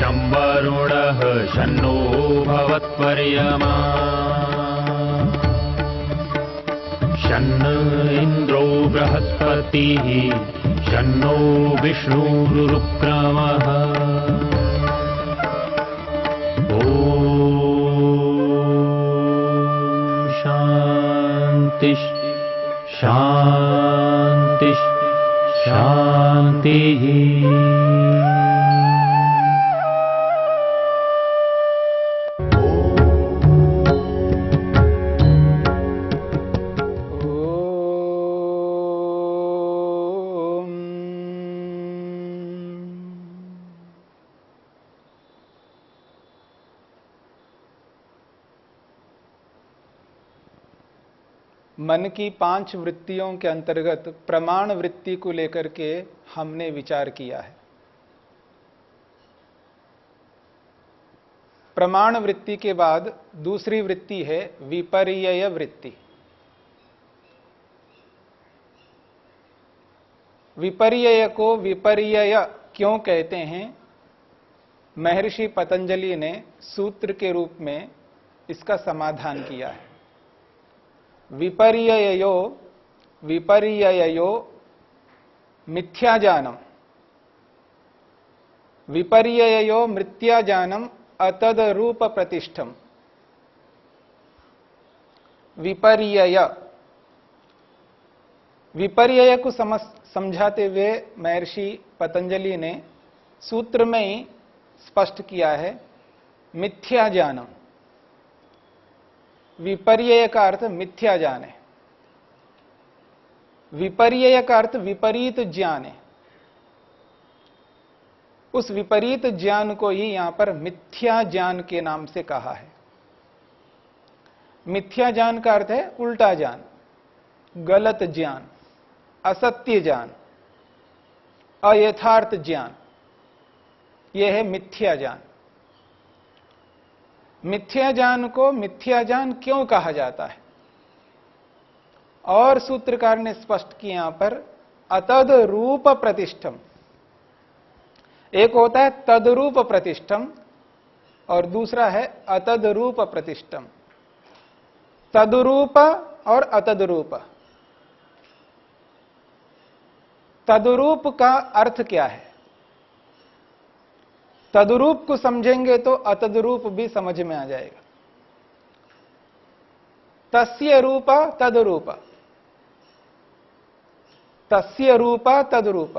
शं वरुणः शन्नो भवत्पर्यमा शन्न इन्द्रो बृहस्पतिः शन्नो विष्णुरुक्रमः ॐ शान्ति शान्ति शान्तिः। मन की 5 वृत्तियों के अंतर्गत प्रमाण वृत्ति को लेकर के हमने विचार किया है। प्रमाण वृत्ति के बाद दूसरी वृत्ति है विपर्यय वृत्ति। विपर्यय को विपर्यय क्यों कहते हैं, महर्षि पतंजलि ने सूत्र के रूप में इसका समाधान किया है। विपर्ययो विपर्ययो मिथ्याजानम, विपर्ययो मिथ्याजानम अतदरूप प्रतिष्ठम। विपर्यय विपर्यय को समझाते हुए महर्षि पतंजलि ने सूत्र में ही स्पष्ट किया है मिथ्याजानम। विपर्यय का अर्थ मिथ्या ज्ञान है, विपर्यय का अर्थ विपरीत ज्ञान है। उस विपरीत ज्ञान को ही यहां पर मिथ्या ज्ञान के नाम से कहा है। मिथ्या ज्ञान का अर्थ है उल्टा ज्ञान, गलत ज्ञान, असत्य ज्ञान, अयथार्थ ज्ञान, यह है मिथ्या ज्ञान। मिथ्या ज्ञान को मिथ्या ज्ञान क्यों कहा जाता है, और सूत्रकार ने स्पष्ट किया यहां पर अतद रूप प्रतिष्ठम। एक होता है तदरूप प्रतिष्ठम और दूसरा है अतद रूप प्रतिष्ठम। तदरूप और अतदरूप। तदरूप का अर्थ क्या है, तदरूप को समझेंगे तो अतदरूप भी समझ में आ जाएगा। तस्य रूप तदरूप, तस्य रूप तदरूप,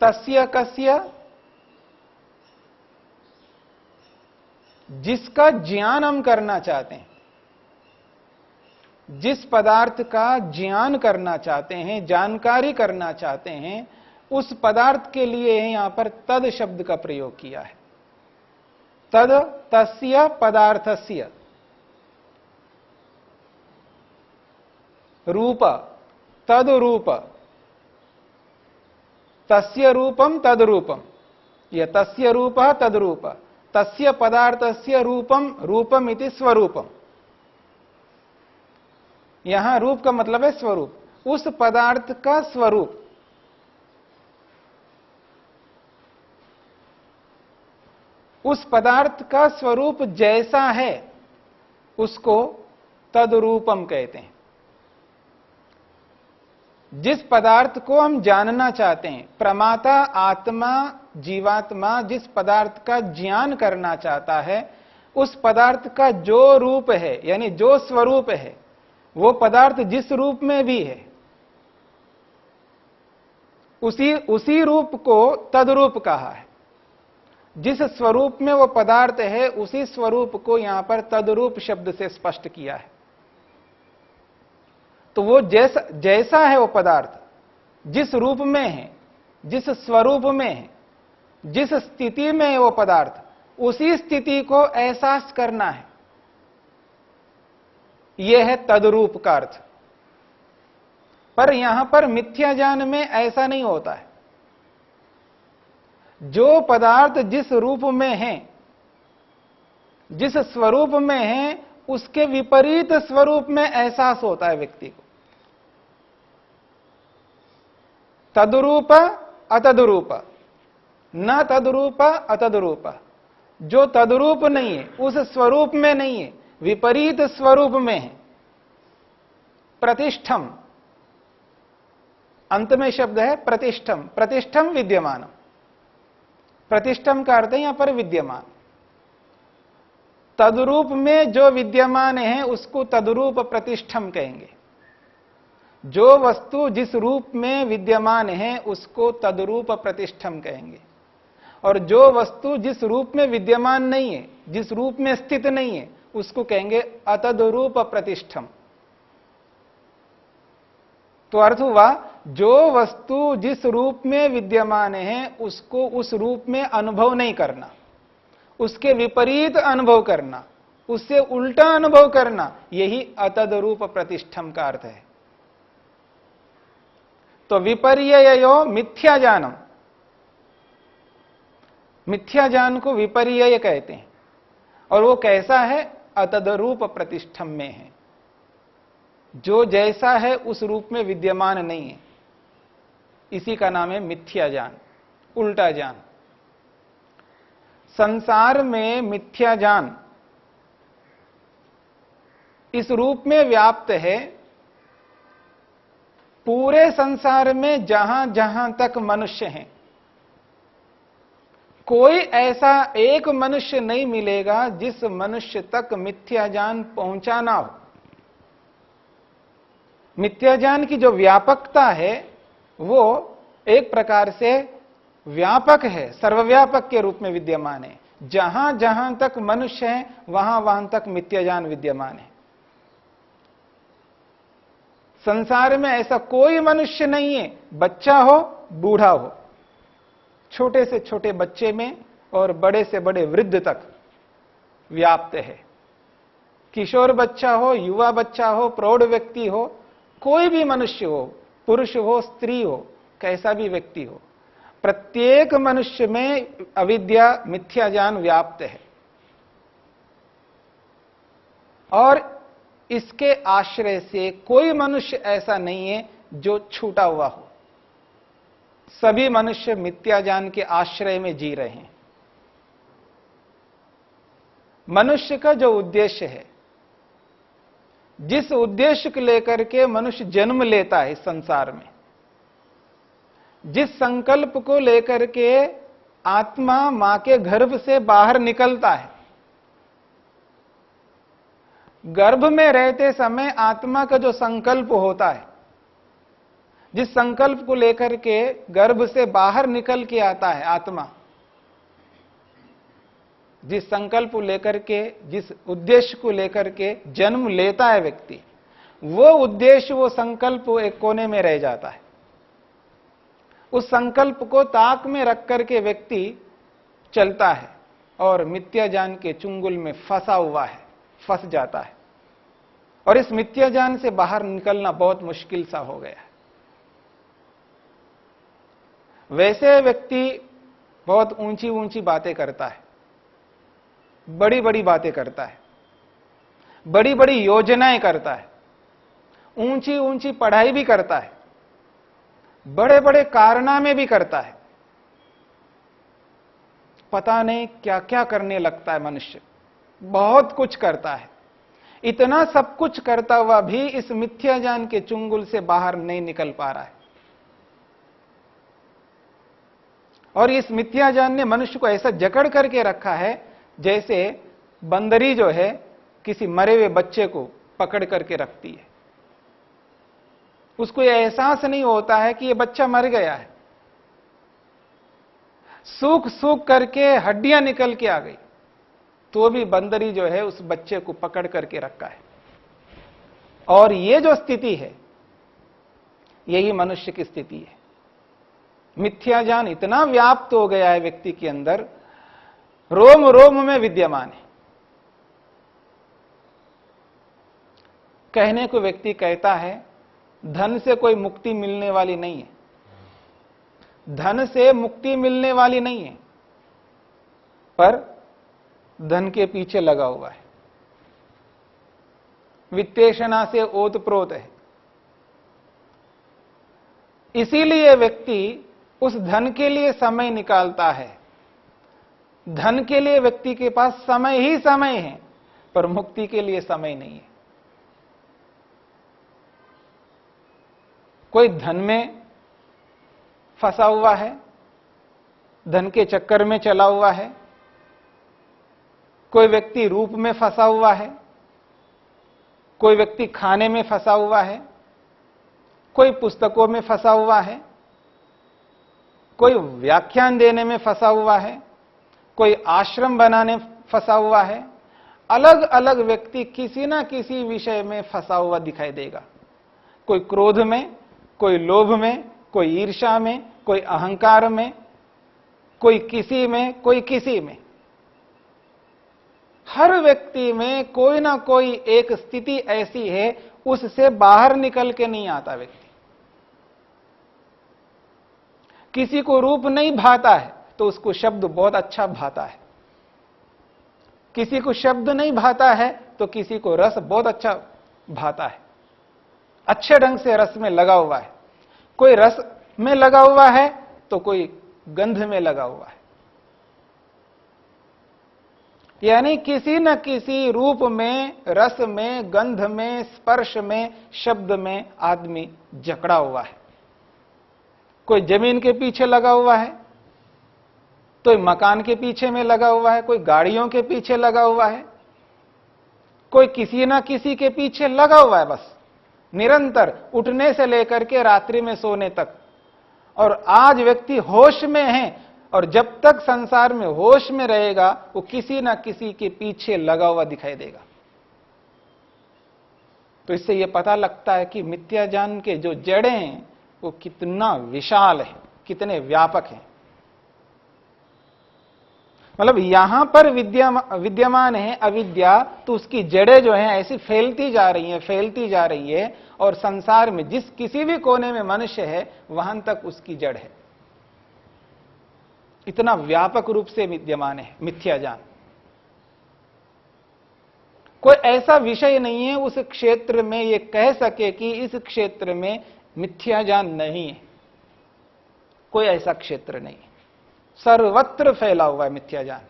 तस्य कस्य, जिसका ज्ञान हम करना चाहते हैं, जिस पदार्थ का ज्ञान करना चाहते हैं, जानकारी करना चाहते हैं, उस पदार्थ के लिए यहां पर तद शब्द का प्रयोग किया है। तद तस्य पदार्थस्य, रूप तद रूप, तस्य रूपम तद रूपम, यह तस्य रूप तद रूप, तस्य पदार्थस्य रूपम रूपम इति स्वरूपम। यहां रूप का मतलब है स्वरूप, उस पदार्थ का स्वरूप। उस पदार्थ का स्वरूप जैसा है उसको तदरूपम कहते हैं। जिस पदार्थ को हम जानना चाहते हैं, प्रमाता आत्मा जीवात्मा जिस पदार्थ का ज्ञान करना चाहता है, उस पदार्थ का जो रूप है यानी जो स्वरूप है, वो पदार्थ जिस रूप में भी है उसी रूप को तदरूप कहा है। जिस स्वरूप में वो पदार्थ है उसी स्वरूप को यहां पर तदरूप शब्द से स्पष्ट किया है। तो वो जैसा है वो पदार्थ, जिस रूप में है, जिस स्वरूप में है, जिस स्थिति में है वो पदार्थ, उसी स्थिति को एहसास करना है, यह है तदरूप का अर्थ। पर यहां पर मिथ्या ज्ञान में ऐसा नहीं होता है। जो पदार्थ जिस रूप में है, जिस स्वरूप में है, उसके विपरीत स्वरूप में एहसास होता है व्यक्ति को। तदरूप अतदरूप, न तद्रूप अतद्रूप, जो तद्रूप नहीं है, उस स्वरूप में नहीं है, विपरीत स्वरूप में है। प्रतिष्ठम, अंत में शब्द है प्रतिष्ठम, प्रतिष्ठम विद्यमानम। प्रतिष्ठम का अर्थ है यहां पर विद्यमान। तद्रूप में जो विद्यमान है उसको तद्रूप प्रतिष्ठम कहेंगे। जो वस्तु जिस रूप में विद्यमान है उसको तद्रूप प्रतिष्ठम कहेंगे। और जो वस्तु जिस रूप में विद्यमान नहीं है, जिस रूप में स्थित नहीं है, उसको कहेंगे अतद्रूप प्रतिष्ठम। तो अर्थ हुआ, जो वस्तु जिस रूप में विद्यमान है उसको उस रूप में अनुभव नहीं करना, उसके विपरीत अनुभव करना, उससे उल्टा अनुभव करना, यही अतद्रूप प्रतिष्ठम का अर्थ है। तो विपर्ययो मिथ्या जानम, मिथ्या ज्ञान को विपर्यय कहते हैं। और वो कैसा है? अतद्रूप प्रतिष्ठम में है, जो जैसा है उस रूप में विद्यमान नहीं है, इसी का नाम है मिथ्या ज्ञान, उल्टा ज्ञान। संसार में मिथ्या ज्ञान इस रूप में व्याप्त है, पूरे संसार में जहां जहां तक मनुष्य हैं, कोई ऐसा एक मनुष्य नहीं मिलेगा जिस मनुष्य तक मिथ्या ज्ञान पहुंचा ना हो। मिथ्या ज्ञान की जो व्यापकता है वो एक प्रकार से व्यापक है, सर्वव्यापक के रूप में विद्यमान है। जहां जहां तक मनुष्य है वहां वहां तक मिथ्या ज्ञान विद्यमान है। संसार में ऐसा कोई मनुष्य नहीं है, बच्चा हो बूढ़ा हो, छोटे से छोटे बच्चे में और बड़े से बड़े वृद्ध तक व्याप्त है। किशोर बच्चा हो, युवा बच्चा हो, प्रौढ़ व्यक्ति हो, कोई भी मनुष्य हो, पुरुष हो, स्त्री हो, कैसा भी व्यक्ति हो, प्रत्येक मनुष्य में अविद्या मिथ्या ज्ञान व्याप्त है। और इसके आश्रय से कोई मनुष्य ऐसा नहीं है जो छूटा हुआ हो। सभी मनुष्य मिथ्या ज्ञान के आश्रय में जी रहे हैं। मनुष्य का जो उद्देश्य है, जिस उद्देश्य को लेकर के मनुष्य जन्म लेता है इस संसार में, जिस संकल्प को लेकर के आत्मा मां के गर्भ से बाहर निकलता है, गर्भ में रहते समय आत्मा का जो संकल्प होता है, जिस संकल्प को लेकर के गर्भ से बाहर निकल के आता है आत्मा, जिस संकल्प को लेकर के, जिस उद्देश्य को लेकर के जन्म लेता है व्यक्ति, वो उद्देश्य, वो संकल्प एक कोने में रह जाता है। उस संकल्प को ताक में रख करके व्यक्ति चलता है और मिथ्या ज्ञान के चुंगल में फंसा हुआ है, फंस जाता है। और इस मिथ्या ज्ञान से बाहर निकलना बहुत मुश्किल सा हो गया है। वैसे व्यक्ति बहुत ऊंची ऊंची बातें करता है, बड़ी बड़ी बातें करता है, बड़ी बड़ी योजनाएं करता है, ऊंची ऊंची पढ़ाई भी करता है, बड़े बड़े कारनामे भी करता है, पता नहीं क्या क्या करने लगता है मनुष्य, बहुत कुछ करता है। इतना सब कुछ करता हुआ भी इस मिथ्या ज्ञान के चुंगल से बाहर नहीं निकल पा रहा है। और इस मिथ्या ज्ञान ने मनुष्य को ऐसा जकड़ करके रखा है जैसे बंदरी जो है किसी मरे हुए बच्चे को पकड़ करके रखती है। उसको यह एहसास नहीं होता है कि यह बच्चा मर गया है। सूख सूख करके हड्डियां निकल के आ गई, तो भी बंदरी जो है उस बच्चे को पकड़ करके रखा है। और ये जो स्थिति है, यही मनुष्य की स्थिति है। मिथ्या ज्ञान इतना व्याप्त हो गया है व्यक्ति के अंदर, रोम रोम में विद्यमान है। कहने को व्यक्ति कहता है धन से कोई मुक्ति मिलने वाली नहीं है, धन से मुक्ति मिलने वाली नहीं है, पर धन के पीछे लगा हुआ है, वित्तेषणा से ओतप्रोत है। इसीलिए व्यक्ति उस धन के लिए समय निकालता है। धन के लिए व्यक्ति के पास समय ही समय है, पर मुक्ति के लिए समय नहीं है। कोई धन में फंसा हुआ है, धन के चक्कर में चला हुआ है। कोई व्यक्ति रूप में फंसा हुआ है, कोई व्यक्ति खाने में फंसा हुआ है, कोई पुस्तकों में फंसा हुआ है, कोई व्याख्यान देने में फंसा हुआ है, कोई आश्रम बनाने फंसा हुआ है। अलग अलग व्यक्ति किसी ना किसी विषय में फंसा हुआ दिखाई देगा। कोई क्रोध में, कोई लोभ में, कोई ईर्ष्या में, कोई अहंकार में, कोई किसी में, कोई किसी में। हर व्यक्ति में कोई ना कोई एक स्थिति ऐसी है, उससे बाहर निकल के नहीं आता व्यक्ति। किसी को रूप नहीं भाता है तो उसको शब्द बहुत अच्छा भाता है। किसी को शब्द नहीं भाता है तो किसी को रस बहुत अच्छा भाता है, अच्छे ढंग से रस में लगा हुआ है। कोई रस में लगा हुआ है तो कोई गंध में लगा हुआ है। यानी किसी न किसी रूप में, रस में, गंध में, स्पर्श में, शब्द में आदमी जकड़ा हुआ है। कोई जमीन के पीछे लगा हुआ है, कोई मकान के पीछे में लगा हुआ है, कोई गाड़ियों के पीछे लगा हुआ है, कोई किसी ना किसी के पीछे लगा हुआ है। बस निरंतर उठने से लेकर के रात्रि में सोने तक। और आज व्यक्ति होश में है, और जब तक संसार में होश में रहेगा वो किसी ना किसी के पीछे लगा हुआ दिखाई देगा। तो इससे यह पता लगता है कि मिथ्या ज्ञान के जो जड़ें हैं वो कितना विशाल है, कितने व्यापक हैं। मतलब यहां पर विद्यमान है अविद्या, तो उसकी जड़ें जो हैं ऐसी फैलती जा रही हैं, फैलती जा रही है। और संसार में जिस किसी भी कोने में मनुष्य है वहां तक उसकी जड़ है। इतना व्यापक रूप से विद्यमान है मिथ्या ज्ञान। कोई ऐसा विषय नहीं है उस क्षेत्र में ये कह सके कि इस क्षेत्र में मिथ्या ज्ञान नहीं है। कोई ऐसा क्षेत्र नहीं है, सर्वत्र फैला हुआ है मिथ्या ज्ञान।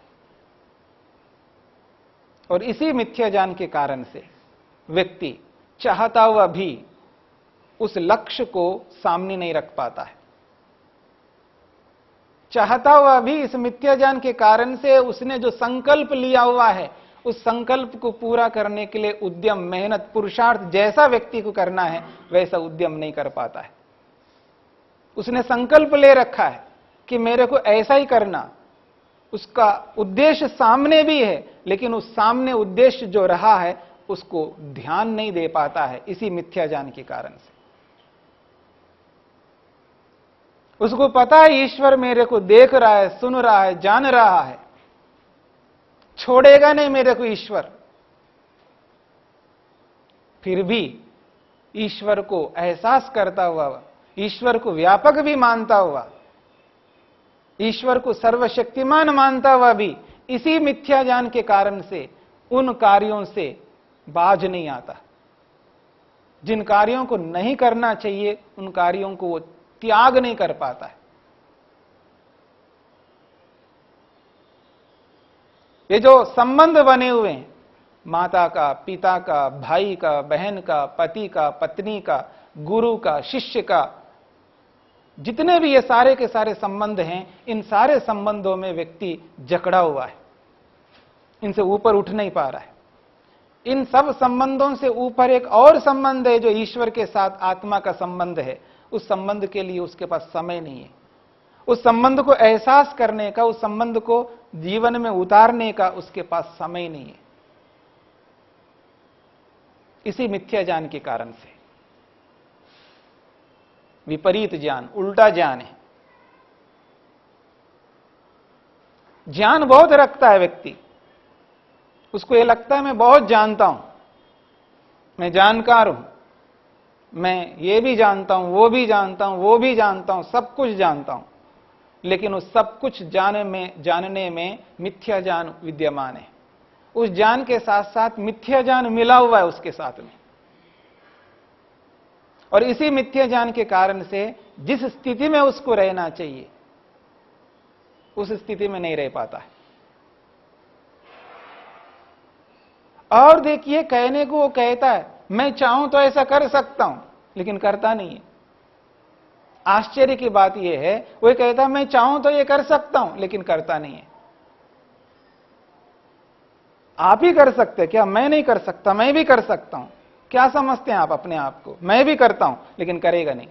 और इसी मिथ्या ज्ञान के कारण से व्यक्ति चाहता हुआ भी उस लक्ष्य को सामने नहीं रख पाता है। चाहता हुआ भी इस मिथ्या ज्ञान के कारण से उसने जो संकल्प लिया हुआ है, उस संकल्प को पूरा करने के लिए उद्यम, मेहनत, पुरुषार्थ जैसा व्यक्ति को करना है वैसा उद्यम नहीं कर पाता है। उसने संकल्प ले रखा है कि मेरे को ऐसा ही करना, उसका उद्देश्य सामने भी है, लेकिन उस सामने उद्देश्य जो रहा है उसको ध्यान नहीं दे पाता है इसी मिथ्या ज्ञान के कारण से। उसको पता है ईश्वर मेरे को देख रहा है, सुन रहा है, जान रहा है, छोड़ेगा नहीं मेरे को ईश्वर। फिर भी ईश्वर को एहसास करता हुआ, ईश्वर को व्यापक भी मानता हुआ, ईश्वर को सर्वशक्तिमान मानता हुआ भी इसी मिथ्या ज्ञान के कारण से उन कार्यों से बाज नहीं आता। जिन कार्यों को नहीं करना चाहिए उन कार्यों को वो त्याग नहीं कर पाता है। ये जो संबंध बने हुए हैं, माता का, पिता का, भाई का, बहन का, पति का, पत्नी का, गुरु का, शिष्य का, जितने भी ये सारे के सारे संबंध हैं, इन सारे संबंधों में व्यक्ति जकड़ा हुआ है, इनसे ऊपर उठ नहीं पा रहा है। इन सब संबंधों से ऊपर एक और संबंध है जो ईश्वर के साथ आत्मा का संबंध है। उस संबंध के लिए उसके पास समय नहीं है। उस संबंध को एहसास करने का, उस संबंध को जीवन में उतारने का उसके पास समय नहीं है, इसी मिथ्या ज्ञान के कारण से। विपरीत ज्ञान, उल्टा ज्ञान है। ज्ञान बहुत रखता है व्यक्ति, उसको यह लगता है मैं बहुत जानता हूं, मैं जानकार हूं, मैं ये भी जानता हूं, वो भी जानता हूं, वो भी जानता हूं, सब कुछ जानता हूं। लेकिन उस सब कुछ जानने में मिथ्या ज्ञान विद्यमान है। उस ज्ञान के साथ साथ मिथ्या ज्ञान मिला हुआ है उसके साथ में। और इसी मिथ्या ज्ञान के कारण से जिस स्थिति में उसको रहना चाहिए उस स्थिति में नहीं रह पाता है। और देखिए, कहने को वो कहता है मैं चाहूं तो ऐसा कर सकता हूं, लेकिन करता नहीं है। आश्चर्य की बात यह है, वो कहता है मैं चाहूं तो ये कर सकता हूं, लेकिन करता नहीं है। आप ही कर सकते क्या? मैं नहीं कर सकता? मैं भी कर सकता हूं। क्या समझते हैं आप अपने आप को? मैं भी करता हूं, लेकिन करेगा नहीं।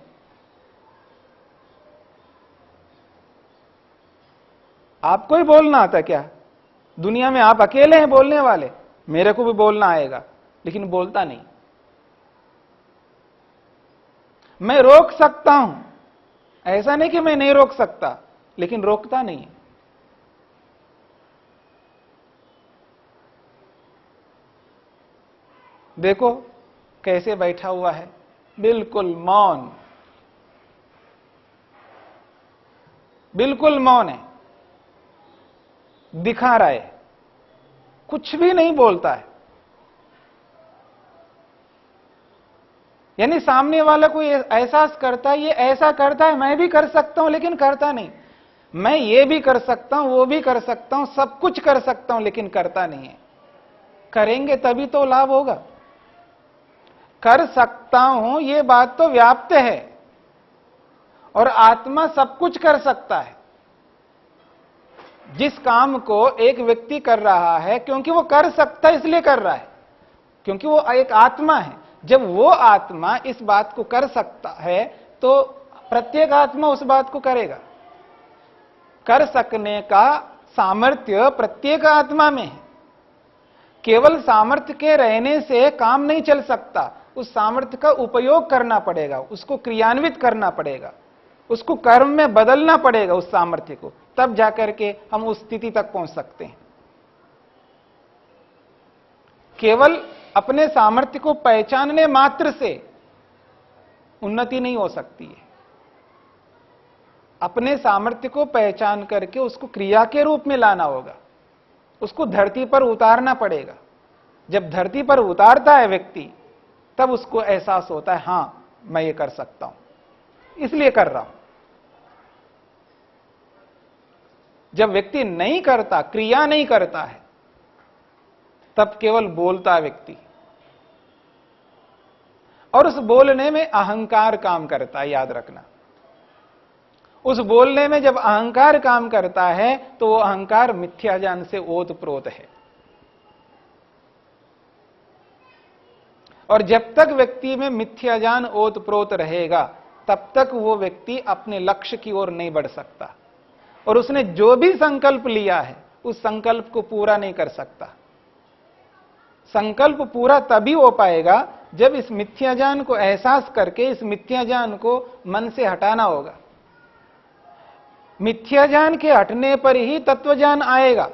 आपको ही बोलना आता क्या? दुनिया में आप अकेले हैं बोलने वाले। मेरे को भी बोलना आएगा, लेकिन बोलता नहीं। मैं रोक सकता हूं, ऐसा नहीं कि मैं नहीं रोक सकता, लेकिन रोकता नहीं। देखो कैसे बैठा हुआ है, बिल्कुल मौन, बिल्कुल मौन है, दिखा रहा है, कुछ भी नहीं बोलता है। यानी सामने वाला को एहसास करता है, ये ऐसा करता है, मैं भी कर सकता हूं, लेकिन करता नहीं। मैं ये भी कर सकता हूं, वो भी कर सकता हूं, सब कुछ कर सकता हूं, लेकिन करता नहीं है। करेंगे तभी तो लाभ होगा। कर सकता हूं ये बात तो व्याप्त है, और आत्मा सब कुछ कर सकता है। जिस काम को एक व्यक्ति कर रहा है, क्योंकि वो कर सकता है इसलिए कर रहा है, क्योंकि वो एक आत्मा है। जब वो आत्मा इस बात को कर सकता है, तो प्रत्येक आत्मा उस बात को करेगा। कर सकने का सामर्थ्य प्रत्येक आत्मा में है। केवल सामर्थ्य के रहने से काम नहीं चल सकता, उस सामर्थ्य का उपयोग करना पड़ेगा, उसको क्रियान्वित करना पड़ेगा, उसको कर्म में बदलना पड़ेगा उस सामर्थ्य को, तब जाकर के हम उस स्थिति तक पहुंच सकते हैं। केवल अपने सामर्थ्य को पहचानने मात्र से उन्नति नहीं हो सकती है। अपने सामर्थ्य को पहचान करके उसको क्रिया के रूप में लाना होगा, उसको धरती पर उतारना पड़ेगा। जब धरती पर उतारता है व्यक्ति, तब उसको एहसास होता है हां मैं ये कर सकता हूं, इसलिए कर रहा हूं। जब व्यक्ति नहीं करता, क्रिया नहीं करता है, तब केवल बोलता है व्यक्ति, और उस बोलने में अहंकार काम करता है। याद रखना, उस बोलने में जब अहंकार काम करता है, तो वो अहंकार मिथ्या ज्ञान से ओतप्रोत है। और जब तक व्यक्ति में मिथ्या ज्ञान ओतप्रोत रहेगा, तब तक वो व्यक्ति अपने लक्ष्य की ओर नहीं बढ़ सकता, और उसने जो भी संकल्प लिया है उस संकल्प को पूरा नहीं कर सकता। संकल्प पूरा तभी हो पाएगा जब इस मिथ्या ज्ञान को एहसास करके इस मिथ्या ज्ञान को मन से हटाना होगा। मिथ्या ज्ञान के हटने पर ही तत्व ज्ञान आएगा।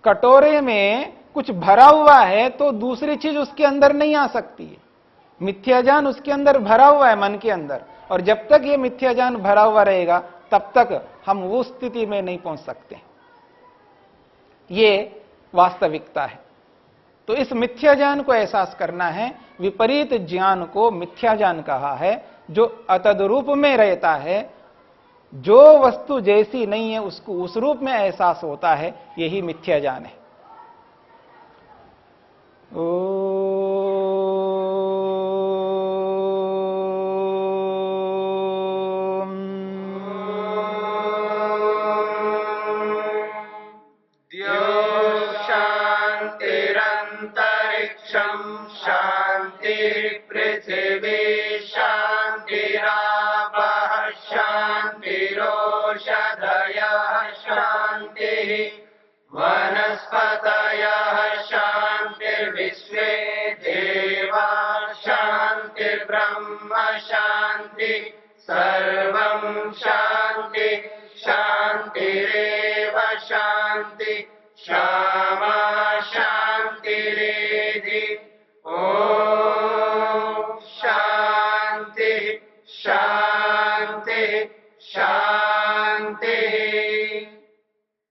कटोरे में कुछ भरा हुआ है तो दूसरी चीज उसके अंदर नहीं आ सकती है। मिथ्या ज्ञान उसके अंदर भरा हुआ है, मन के अंदर, और जब तक ये मिथ्या ज्ञान भरा हुआ रहेगा तब तक हम उस स्थिति में नहीं पहुंच सकते। ये वास्तविकता है। तो इस मिथ्या ज्ञान को एहसास करना है। विपरीत ज्ञान को मिथ्या ज्ञान कहा है, जो अतद्रूप में रहता है, जो वस्तु जैसी नहीं है उसको उस रूप में एहसास होता है, यही मिथ्या ज्ञान है। शांतिरंतरिक्षं शांति पृथिवी शांतिरापः शांतिरोषधयः शांतिः वनस्पतयः शांतिर्विश्वे देवा शांतिर्ब्रह्म शांति सर्वं शांति शांतिरेव शांति शांति